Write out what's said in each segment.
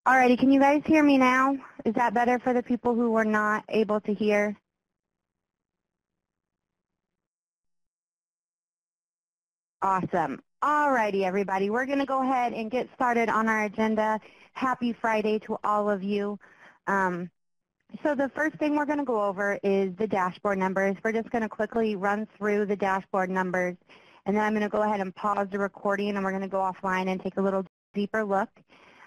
Alrighty, can you guys hear me now? Is that better for the people who were not able to hear? Awesome. Alrighty, everybody. We're going to go ahead and get started on our agenda. Happy Friday to all of you. So the first thing we're going to go over is the dashboard numbers. We're just going to quickly run through the dashboard numbers, and then I'm going to go ahead and pause the recording, and we're going to go offline and take a little deeper look.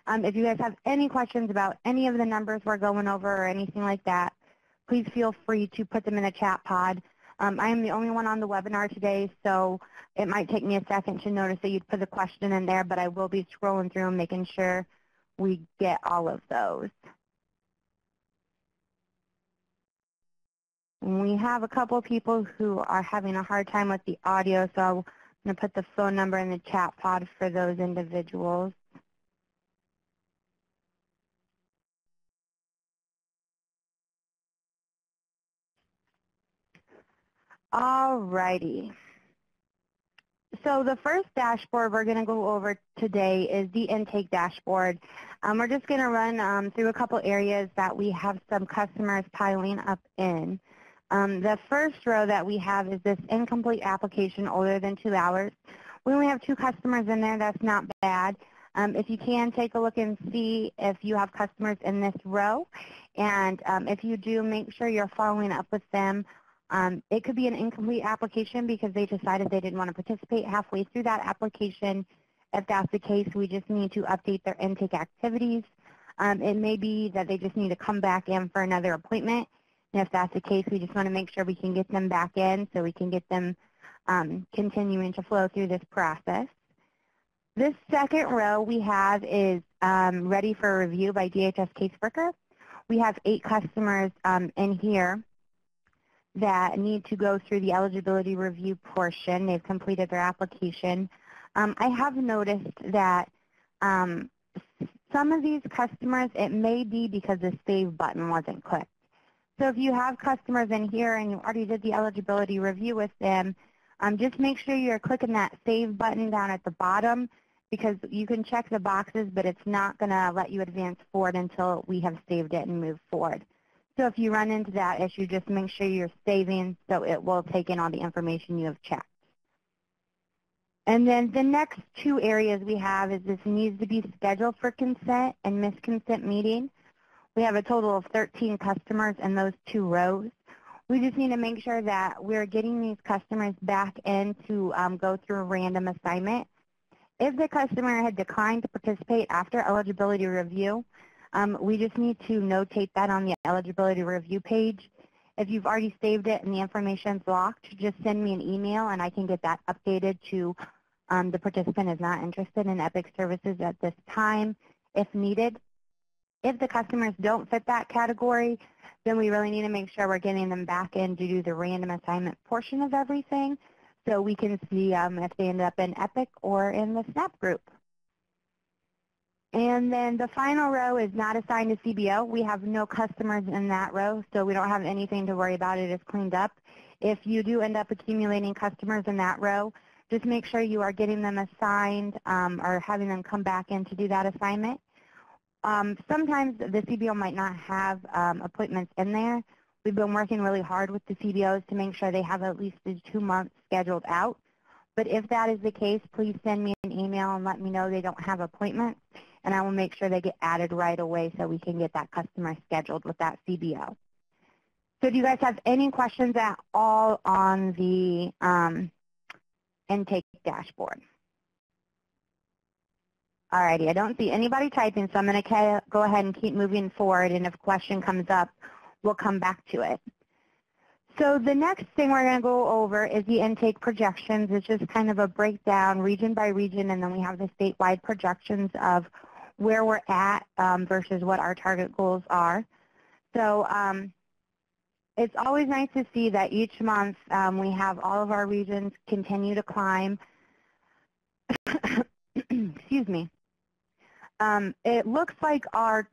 If you guys have any questions about any of the numbers we're going over or anything like that, please feel free to put them in the chat pod. I am the only one on the webinar today, so it might take me a second to notice that you'd put the question in there, but I will be scrolling through and making sure we get all of those. We have a couple people who are having a hard time with the audio, so I'm going to put the phone number in the chat pod for those individuals. Alrighty. So the first dashboard we're going to go over today is the intake dashboard. We're just going to run through a couple areas that we have some customers piling up in. The first row that we have is this incomplete application older than 2 hours. We only have 2 customers in there. That's not bad. If you can, take a look and see if you have customers in this row. And if you do, make sure you're following up with them. It could be an incomplete application because they decided they didn't want to participate halfway through that application. If that's the case, we just need to update their intake activities. It may be that they just need to come back in for another appointment. And if that's the case, we just want to make sure we can get them back in so we can get them continuing to flow through this process. This second row we have is ready for review by DHS caseworker. We have 8 customers in here that need to go through the eligibility review portion. They've completed their application. I have noticed that some of these customers, it may be because the save button wasn't clicked. So if you have customers in here and you already did the eligibility review with them, just make sure you're clicking that save button down at the bottom, because you can check the boxes, but it's not going to let you advance forward until we have saved it and moved forward. So if you run into that issue, just make sure you're saving so it will take in all the information you have checked. And then the next 2 areas we have is this needs to be scheduled for consent and misconsent meeting. We have a total of 13 customers in those 2 rows. We just need to make sure that we're getting these customers back in to go through a random assignment. If the customer had declined to participate after eligibility review, we just need to notate that on the eligibility review page. If you've already saved it and the information's locked, just send me an email and I can get that updated to the participant is not interested in EPIC services at this time if needed. If the customers don't fit that category, then we really need to make sure we're getting them back in to do the random assignment portion of everything so we can see if they end up in EPIC or in the SNAP group. And then the final row is not assigned to CBO. We have no customers in that row, so we don't have anything to worry about. It is cleaned up. If you do end up accumulating customers in that row, just make sure you are getting them assigned or having them come back in to do that assignment. Sometimes the CBO might not have appointments in there. We've been working really hard with the CBOs to make sure they have at least 2 months scheduled out. But if that is the case, please send me an email and let me know they don't have appointments, and I will make sure they get added right away so we can get that customer scheduled with that CBO. So do you guys have any questions at all on the intake dashboard? Alrighty, I don't see anybody typing, so I'm going to go ahead and keep moving forward, and if a question comes up, we'll come back to it. So the next thing we're going to go over is the intake projections. It's just kind of a breakdown region by region, and then we have the statewide projections of where we're at versus what our target goals are. So it's always nice to see that each month we have all of our regions continue to climb. Excuse me. It looks like our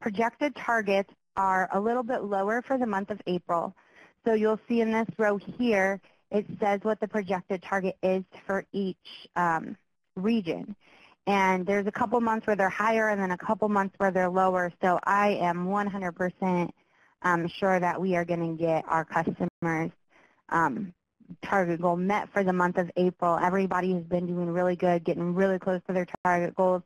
projected targets are a little bit lower for the month of April. So you'll see in this row here, it says what the projected target is for each region. And there's a couple months where they're higher and then a couple months where they're lower. So I am 100% sure that we are going to get our customers' target goal met for the month of April. Everybody has been doing really good, getting really close to their target goals.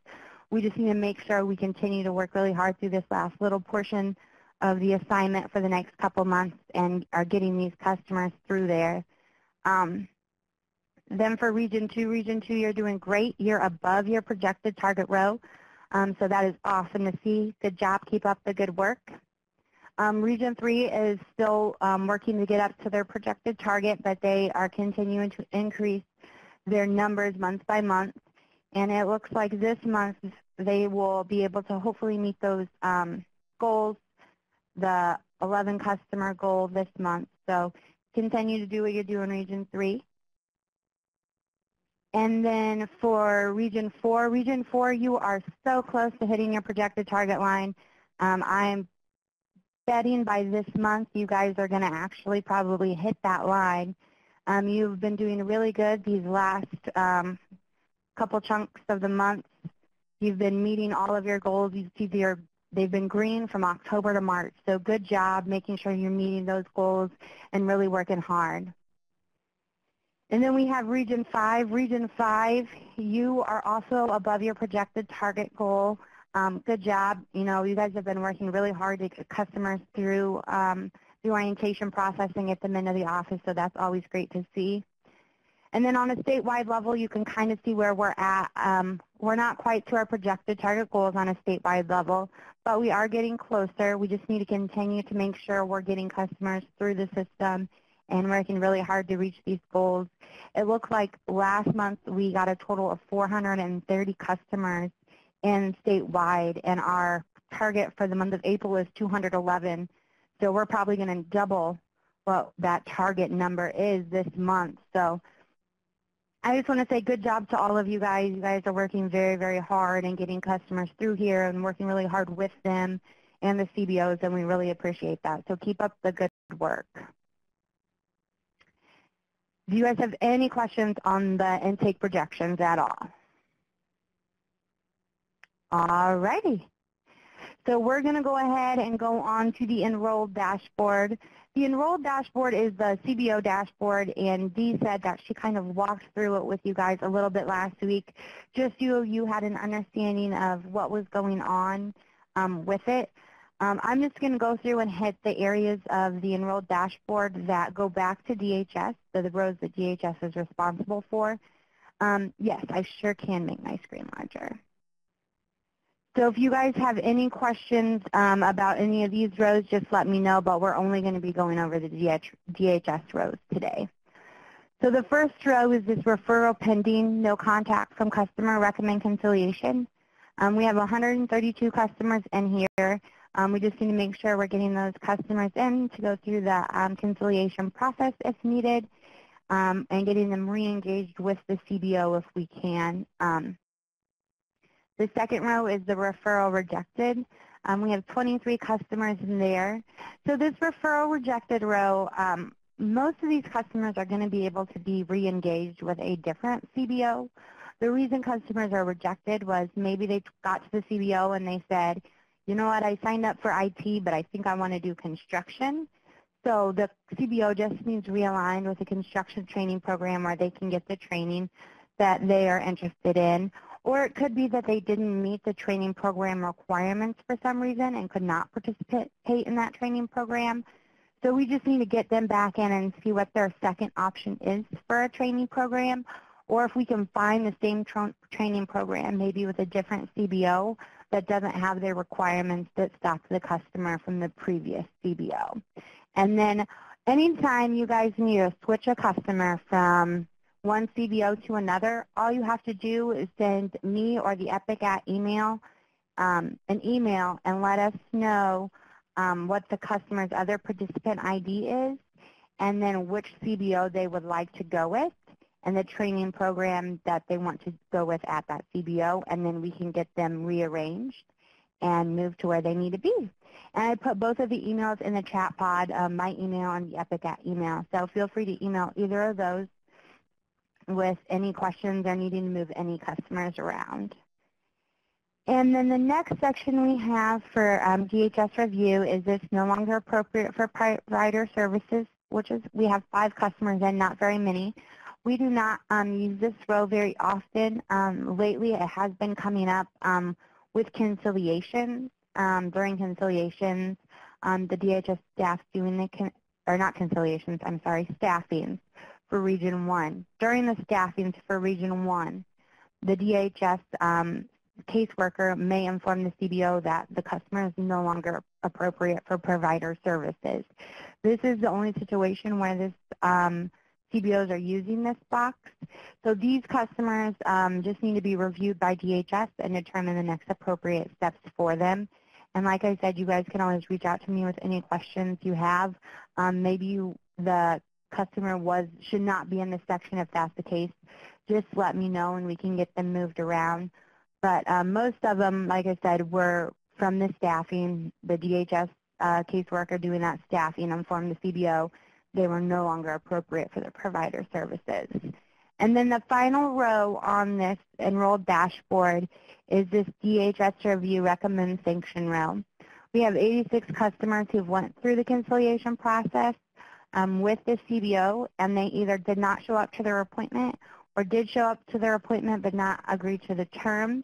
We just need to make sure we continue to work really hard through this last little portion of the assignment for the next couple months and are getting these customers through there. Then for Region 2, you're doing great. You're above your projected target row. So that is awesome to see. Good job. Keep up the good work. Region 3 is still working to get up to their projected target, but they are continuing to increase their numbers month by month. And it looks like this month they will be able to hopefully meet those goals, the 11 customer goal this month. So continue to do what you do in Region 3. And then for Region 4, you are so close to hitting your projected target line. I'm betting by this month you guys are going to actually probably hit that line. You've been doing really good these last couple chunks of the month. You've been meeting all of your goals. You see they've been green from October to March. So good job making sure you're meeting those goals and really working hard. And then we have Region 5. Region 5, you are also above your projected target goal. Good job. You know, you guys have been working really hard to get customers through the orientation process and get them into the office, so that's always great to see. And then on a statewide level, you can kind of see where we're at. We're not quite to our projected target goals on a statewide level, but we are getting closer. We just need to continue to make sure we're getting customers through the system and working really hard to reach these goals. It looked like last month we got a total of 430 customers in statewide, and our target for the month of April is 211. So we're probably going to double what that target number is this month. So I just want to say good job to all of you guys. You guys are working very, very hard and getting customers through here and working really hard with them and the CBOs, and we really appreciate that. So keep up the good work. Do you guys have any questions on the intake projections at all? All righty. So we're going to go ahead and go on to the enrolled dashboard. The enrolled dashboard is the CBO dashboard, and Dee said that she kind of walked through it with you guys a little bit last week, just so you had an understanding of what was going on with it. I'm just going to go through and hit the areas of the enrolled dashboard that go back to DHS, so the rows that DHS is responsible for. Yes, I sure can make my screen larger. So if you guys have any questions about any of these rows, just let me know, but we're only going to be going over the DHS rows today. So the first row is this referral pending, no contact from customer, recommend conciliation. We have 132 customers in here. We just need to make sure we're getting those customers in to go through the conciliation process if needed, and getting them re-engaged with the CBO if we can. The second row is the referral rejected. We have 23 customers in there. So this referral rejected row, most of these customers are going to be able to be re-engaged with a different CBO. The reason customers are rejected was maybe they got to the CBO and they said, you know what, I signed up for IT, but I think I want to do construction. So the CBO just needs realigned with a construction training program where they can get the training that they are interested in. Or it could be that they didn't meet the training program requirements for some reason and could not participate in that training program. So we just need to get them back in and see what their second option is for a training program, or if we can find the same training program, maybe with a different CBO that doesn't have the requirements that stopped the customer from the previous CBO. And then anytime you guys need to switch a customer from one CBO to another, all you have to do is send me or the Epic at email an email and let us know what the customer's other participant ID is and then which CBO they would like to go with and the training program that they want to go with at that CBO, and then we can get them rearranged and move to where they need to be. And I put both of the emails in the chat pod, my email and the Epic at email. So feel free to email either of those with any questions or needing to move any customers around. And then the next section we have for DHS review is this no longer appropriate for provider services, which is we have 5 customers and not very many. We do not use this row very often. Lately it has been coming up with conciliations. During conciliations, the DHS staff doing the, or not conciliations, I'm sorry, staffings for Region 1. During the staffings for Region 1, the DHS caseworker may inform the CBO that the customer is no longer appropriate for provider services. This is the only situation where this CBOs are using this box. So these customers just need to be reviewed by DHS and determine the next appropriate steps for them. And like I said, you guys can always reach out to me with any questions you have. Maybe the customer should not be in this section. If that's the case, just let me know and we can get them moved around. But most of them, like I said, were from the staffing. The DHS caseworker doing that staffing informed the CBO they were no longer appropriate for the provider services. And then the final row on this enrolled dashboard is this DHS review recommend sanction row. We have 86 customers who've went through the conciliation process with the CBO, and they either did not show up to their appointment or did show up to their appointment but not agree to the terms.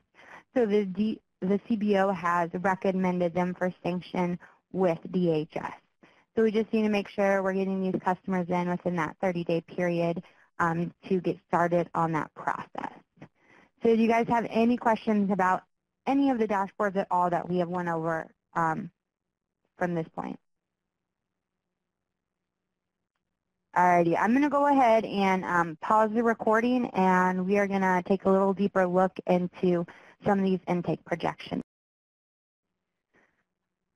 So the CBO has recommended them for sanction with DHS. So we just need to make sure we're getting these customers in within that 30-day period to get started on that process. So do you guys have any questions about any of the dashboards at all that we have went over from this point? Alrighty, I'm going to go ahead and pause the recording, and we are going to take a little deeper look into some of these intake projections.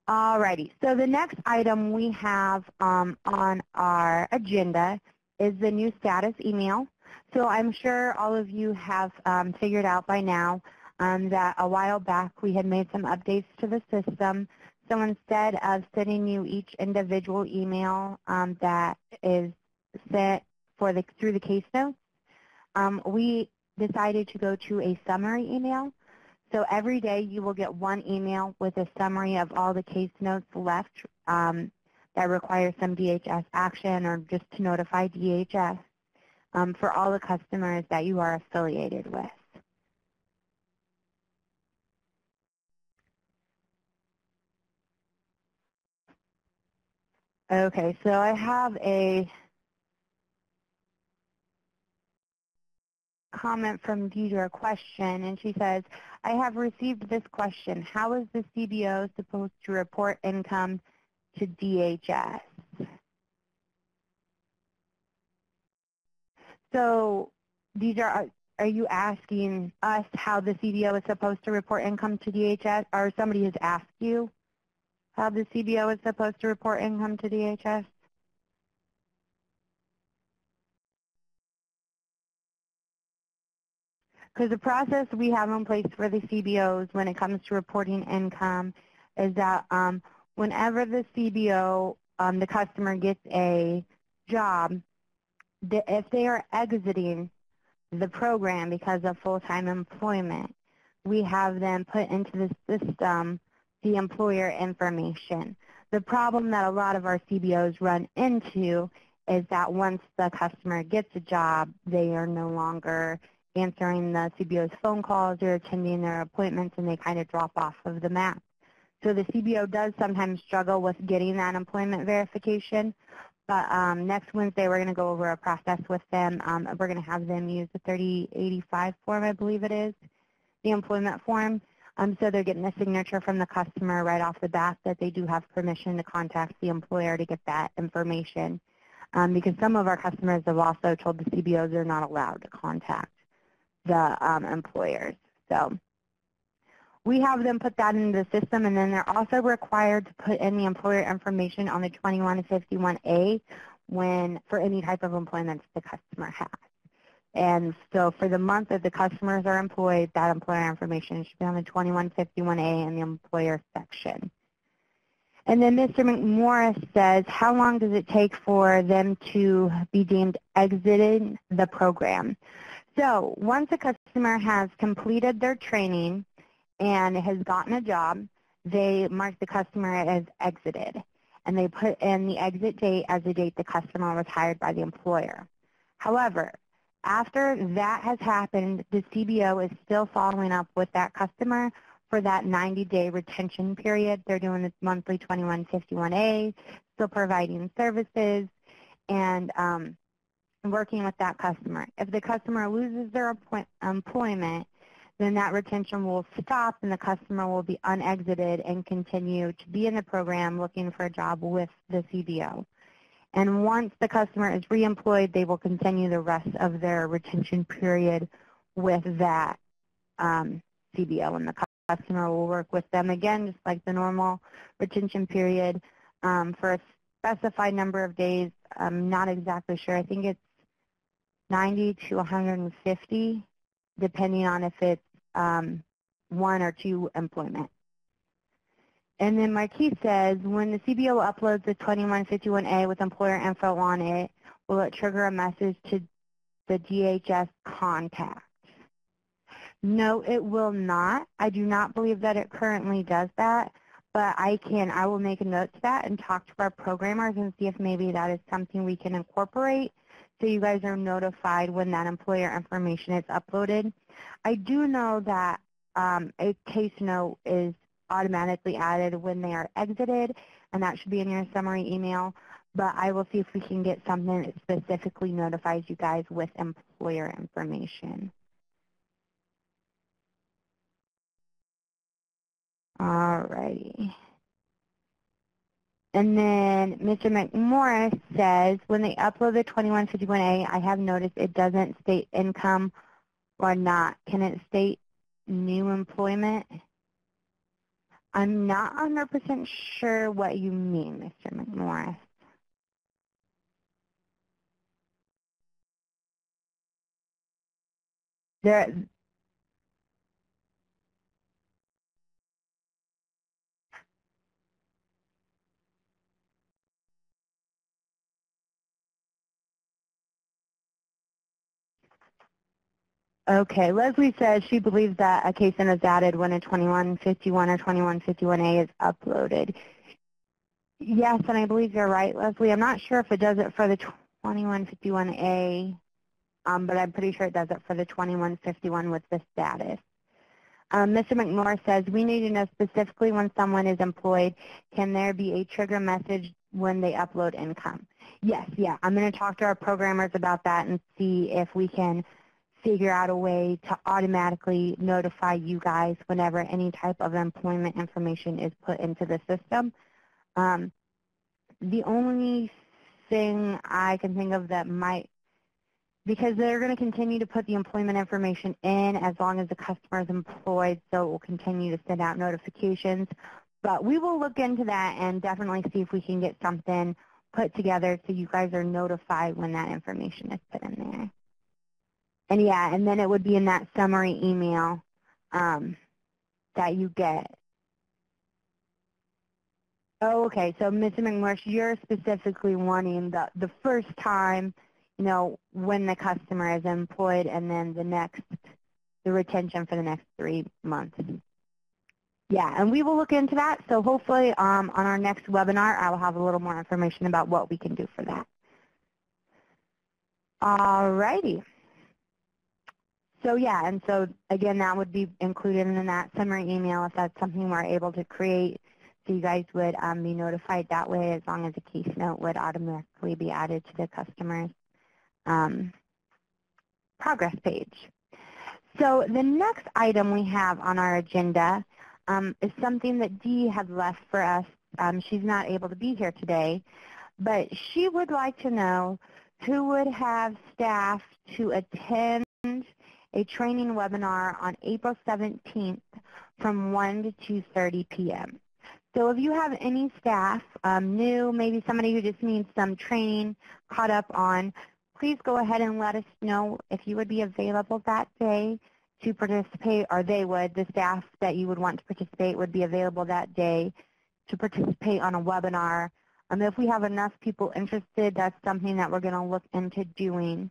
Alrighty, so the next item we have on our agenda is the new status email. So I'm sure all of you have figured out by now that a while back we had made some updates to the system. So instead of sending you each individual email that is sent through the case notes, we decided to go to a summary email. So every day you will get one email with a summary of all the case notes left that require some DHS action or just to notify DHS for all the customers that you are affiliated with. Okay, so I have a comment from Deidre, a question, and she says, I have received this question. How is the CBO supposed to report income to DHS? So, Deidre, are you asking us how the CBO is supposed to report income to DHS, or somebody has asked you how the CBO is supposed to report income to DHS? Because the process we have in place for the CBOs when it comes to reporting income is that whenever the CBO, the customer gets a job, if they are exiting the program because of full-time employment, we have them put into the system the employer information. The problem that a lot of our CBOs run into is that once the customer gets a job, they are no longer answering the CBO's phone calls or attending their appointments, and they kind of drop off of the map. So the CBO does sometimes struggle with getting that employment verification, but next Wednesday we're going to go over a process with them. We're going to have them use the 3085 form, I believe it is, the employment form. So they're getting a signature from the customer right off the bat that they do have permission to contact the employer to get that information. Because some of our customers have also told the CBOs they're not allowed to contact the employers. So we have them put that into the system, and then they're also required to put in the employer information on the 2151A for any type of employment the customer has. And so for the month that the customers are employed, that employer information should be on the 2151A in the employer section. And then Mr. McMorris says, how long does it take for them to be deemed exited the program? So once a customer has completed their training and has gotten a job, they mark the customer as exited, and they put in the exit date as the date the customer was hired by the employer. However, after that has happened, the CBO is still following up with that customer for that 90-day retention period. They're doing this monthly 2151A, still providing services, and working with that customer. If the customer loses their employment, then that retention will stop and the customer will be unexited and continue to be in the program looking for a job with the CBO. And once the customer is reemployed, they will continue the rest of their retention period with that CBO, and the customer will work with them again, just like the normal retention period, for a specified number of days. I'm not exactly sure. I think it's 90 to 150, depending on if it's 1 or 2 employment. And then Marquis says, when the CBO uploads the 2151A with employer info on it, will it trigger a message to the DHS contact? No, it will not. I do not believe that it currently does that, but I will make a note to that and talk to our programmers and see if maybe that is something we can incorporate so you guys are notified when that employer information is uploaded. I do know that a case note is automatically added when they are exited, and that should be in your summary email, but I will see if we can get something that specifically notifies you guys with employer information. Alrighty. And then Mr. McMorris says, when they upload the 2151A, I have noticed it doesn't state income or not. Can it state new employment? I'm not 100% sure what you mean, Mr. McMorris. Okay, Leslie says she believes that a case note is added when a 2151 or 2151A is uploaded. Yes, and I believe you're right, Leslie. I'm not sure if it does it for the 2151A, but I'm pretty sure it does it for the 2151 with the status. Mr. McMorris says, we need to know specifically when someone is employed. Can there be a trigger message when they upload income? Yes, yeah. I'm going to talk to our programmers about that and see if we can figure out a way to automatically notify you guys whenever any type of employment information is put into the system. The only thing I can think of that might, because they're going to continue to put the employment information in as long as the customer is employed, so it will continue to send out notifications. But we will look into that and definitely see if we can get something put together so you guys are notified when that information is put in there. And yeah, and then it would be in that summary email that you get. Oh, okay. So, Ms. McMorris, you're specifically wanting the first time, you know, when the customer is employed, and then the retention for the next 3 months. Yeah, and we will look into that. So hopefully on our next webinar, I will have a little more information about what we can do for that. All righty. So yeah, and so again, that would be included in that summary email if that's something we're able to create. So you guys would be notified that way, as long as a case note would automatically be added to the customer's progress page. So the next item we have on our agenda is something that Dee had left for us. She's not able to be here today, but she would like to know who would have staff to attend a training webinar on April 17th from 1 to 2:30 p.m. So if you have any staff new, maybe somebody who just needs some training caught up on, please go ahead and let us know if you would be available that day to participate, or they would, the staff that you would want to participate would be available that day to participate on a webinar. If we have enough people interested, that's something that we're going to look into doing.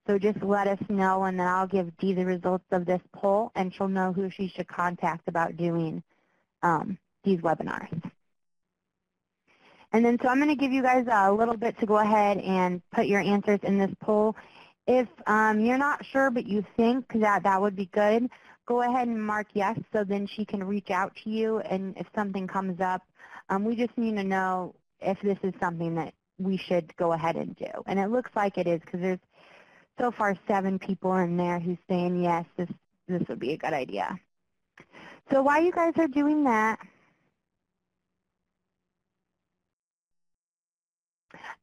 So just let us know, and then I'll give Dee the results of this poll, and she'll know who she should contact about doing these webinars. And then so I'm going to give you guys a little bit to go ahead and put your answers in this poll. If you're not sure but you think that would be good, go ahead and mark yes so then she can reach out to you, and if something comes up, we just need to know if this is something that we should go ahead and do. And it looks like it is because there's so far 7 people in there who's saying yes, this would be a good idea. So while you guys are doing that,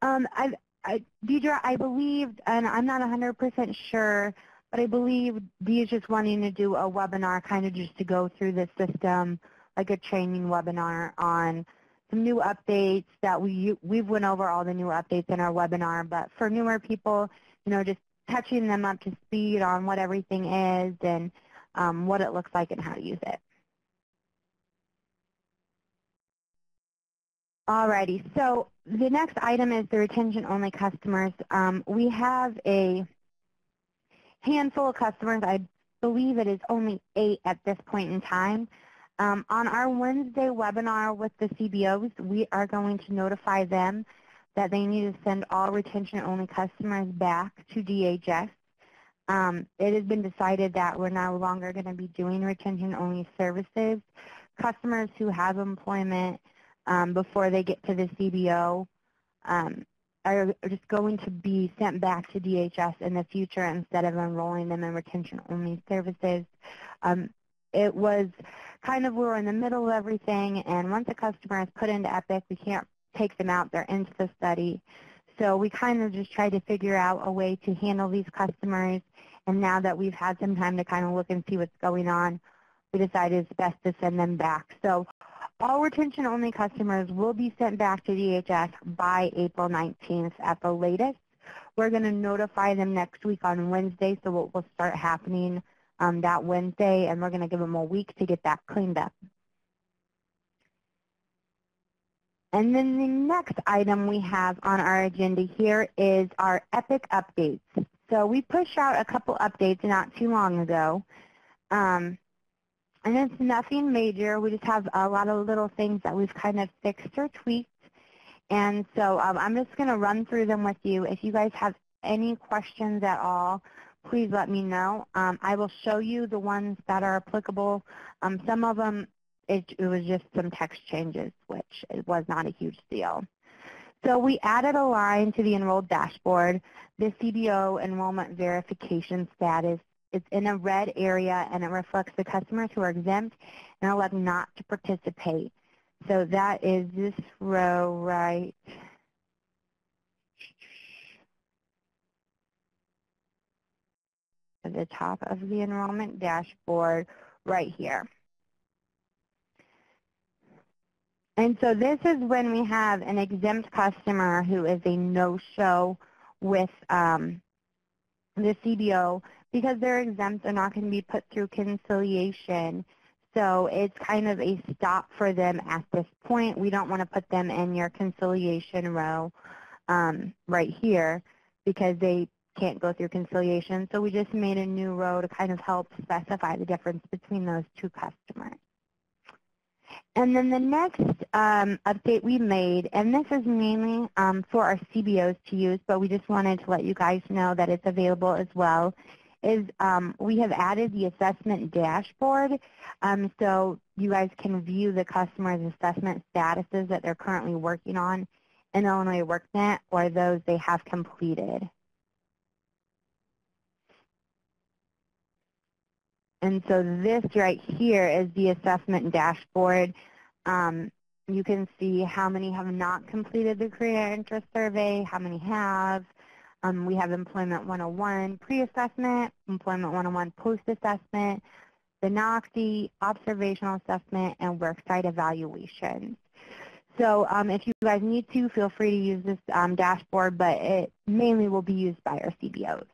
Deidre, I believe, and I'm not 100% sure, but I believe Dee is just wanting to do a webinar kind of just to go through the system, like a training webinar on some new updates that we've went over all the new updates in our webinar, but for newer people, just touching them up to speed on what everything is and what it looks like and how to use it. Alrighty, so the next item is the retention-only customers. We have a handful of customers. I believe it is only 8 at this point in time. On our Wednesday webinar with the CBOs, we are going to notify them that they need to send all retention-only customers back to DHS. It has been decided that we're no longer going to be doing retention-only services. Customers who have employment before they get to the CBO are just going to be sent back to DHS in the future instead of enrolling them in retention-only services. It was kind of, we were in the middle of everything, and once a customer is put into EPIC, we can't take them out. They're into the study. So we kind of just tried to figure out a way to handle these customers, and now that we've had some time to kind of look and see what's going on, we decided it's best to send them back. So all retention-only customers will be sent back to DHS by April 19th at the latest. We're going to notify them next week on Wednesday, so what will start happening that Wednesday, and we're going to give them a week to get that cleaned up. And then the next item we have on our agenda here is our EPIC updates. So we pushed out a couple updates not too long ago. And it's nothing major. We just have a lot of little things that we've kind of fixed or tweaked. And so I'm just going to run through them with you. If you guys have any questions at all, please let me know. I will show you the ones that are applicable. Some of them, it was just some text changes, which it was not a huge deal. So we added a line to the enrolled dashboard. The CBO enrollment verification status, it's in a red area, and it reflects the customers who are exempt and elect not to participate. So that is this row right at the top of the enrollment dashboard right here. And so this is when we have an exempt customer who is a no-show with the CBO. Because they're exempt, they're not going to be put through conciliation. So it's kind of a stop for them at this point. We don't want to put them in your conciliation row right here because they can't go through conciliation. So we just made a new row to kind of help specify the difference between those two customers. And then the next update we made, and this is mainly for our CBOs to use, but we just wanted to let you guys know that it's available as well, is we have added the assessment dashboard so you guys can view the customer's assessment statuses that they're currently working on in Illinois WorkNet or those they have completed. And so this right here is the assessment dashboard. You can see how many have not completed the career interest survey, how many have. We have Employment 101 pre-assessment, Employment 101 post-assessment, the NOCTI, observational assessment, and worksite evaluations. So if you guys need to, feel free to use this dashboard, but it mainly will be used by our CBOs.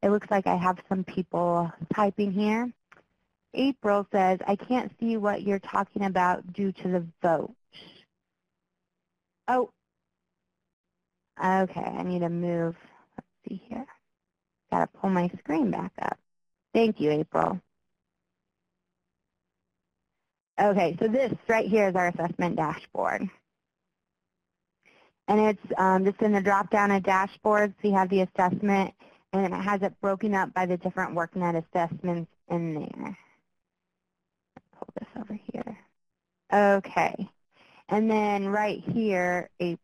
It looks like I have some people typing here. April says, I can't see what you're talking about due to the vote. Oh, okay, I need to move. Let's see here. Got to pull my screen back up. Thank you, April. Okay, so this right here is our assessment dashboard. And it's just in the drop-down of dashboards, we have the assessment, and it has it broken up by the different WorkNet assessments in there. Pull this over here. Okay. And then right here is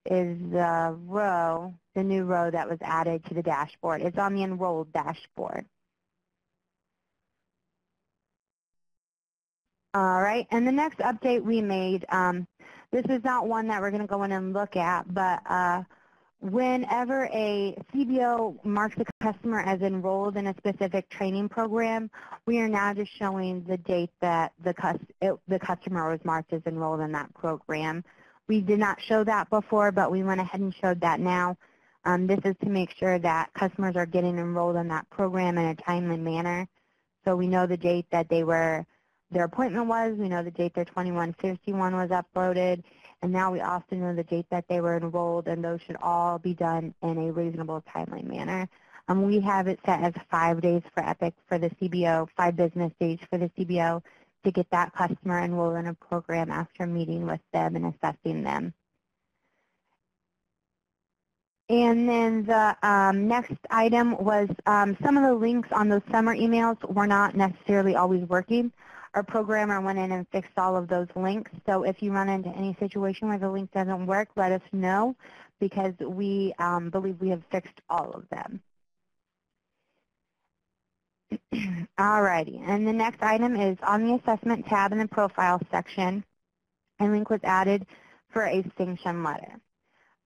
the row, the new row that was added to the dashboard. It's on the enrolled dashboard. All right, and the next update we made, this is not one that we're going to go in and look at, but whenever a CBO marks a customer as enrolled in a specific training program, we are now just showing the date that the customer was marked as enrolled in that program. We did not show that before, but we went ahead and showed that now. This is to make sure that customers are getting enrolled in that program in a timely manner. So we know the date that their appointment was, we know the date their 2151 was uploaded, and now we also know the date that they were enrolled, and those should all be done in a reasonable, timely manner. We have it set as 5 days for EPIC for the CBO, 5 business days for the CBO to get that customer enrolled in a program after meeting with them and assessing them. And then the next item was some of the links on those summer emails were not necessarily always working. Our programmer went in and fixed all of those links. So if you run into any situation where the link doesn't work, let us know because we believe we have fixed all of them. Alrighty, and the next item is on the assessment tab in the profile section, a link was added for a sanction letter.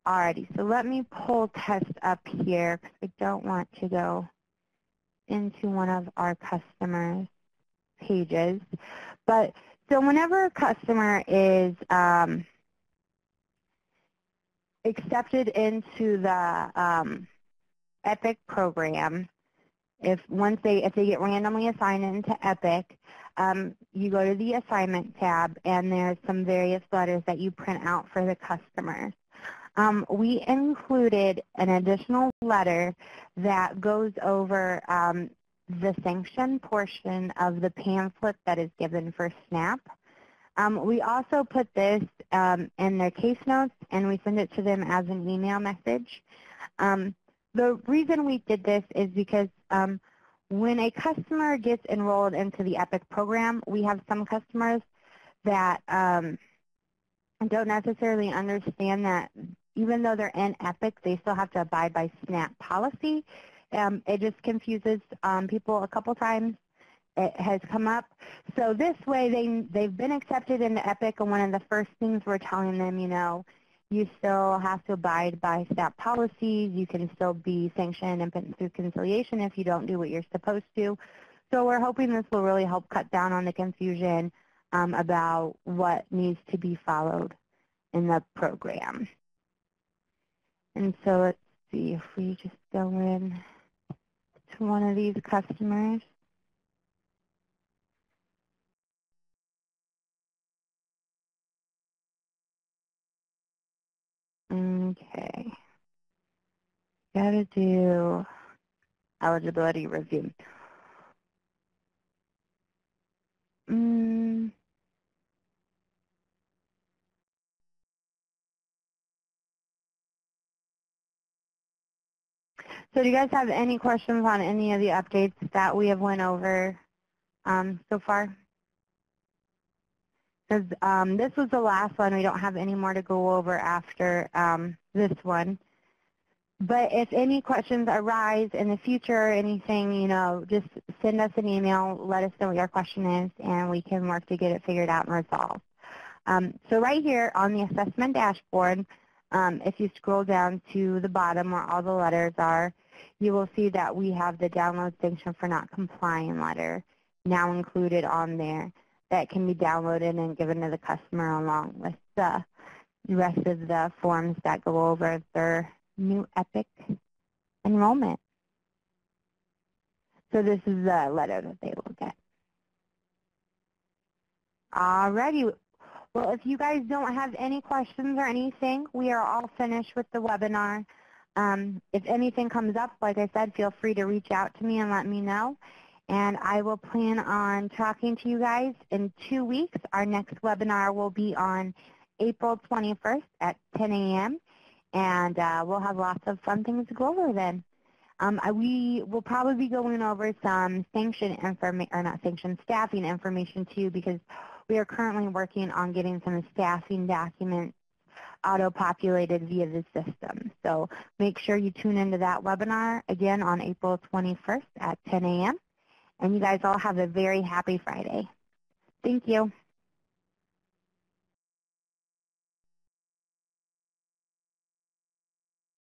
Alrighty, so let me pull test up here because I don't want to go into one of our customers' pages. But so whenever a customer is accepted into the EPIC program, if they get randomly assigned into EPIC, you go to the assignment tab and there's some various letters that you print out for the customers. We included an additional letter that goes over the sanction portion of the pamphlet that is given for SNAP. We also put this in their case notes and we send it to them as an email message. The reason we did this is because when a customer gets enrolled into the EPIC program, we have some customers that don't necessarily understand that even though they're in EPIC, they still have to abide by SNAP policy. It just confuses people a couple times. It has come up. So this way, they've been accepted into EPIC, and one of the first things we're telling them, you still have to abide by SNAP policies. You can still be sanctioned and put through conciliation if you don't do what you're supposed to. So we're hoping this will really help cut down on the confusion about what needs to be followed in the program. And so let's see if we just go in to one of these customers. Okay. Gotta do eligibility review. So do you guys have any questions on any of the updates that we have went over so far? Because this was the last one. We don't have any more to go over after this one. But if any questions arise in the future or anything, just send us an email, let us know what your question is, and we can work to get it figured out and resolved. So right here on the assessment dashboard, if you scroll down to the bottom where all the letters are, you will see that we have the download sanction for not complying letter now included on there that can be downloaded and given to the customer along with the rest of the forms that go over their new EPIC enrollment. So this is the letter that they will get. Alrighty. Well, if you guys don't have any questions or anything, we are all finished with the webinar. If anything comes up, like I said, feel free to reach out to me and let me know. And I will plan on talking to you guys in 2 weeks. Our next webinar will be on April 21st at 10 a.m. And we'll have lots of fun things to go over then. We will probably be going over some staffing information too, because we are currently working on getting some staffing documents auto-populated via the system. So make sure you tune into that webinar again on April 21st at 10 a.m. And you guys all have a very happy Friday. Thank you.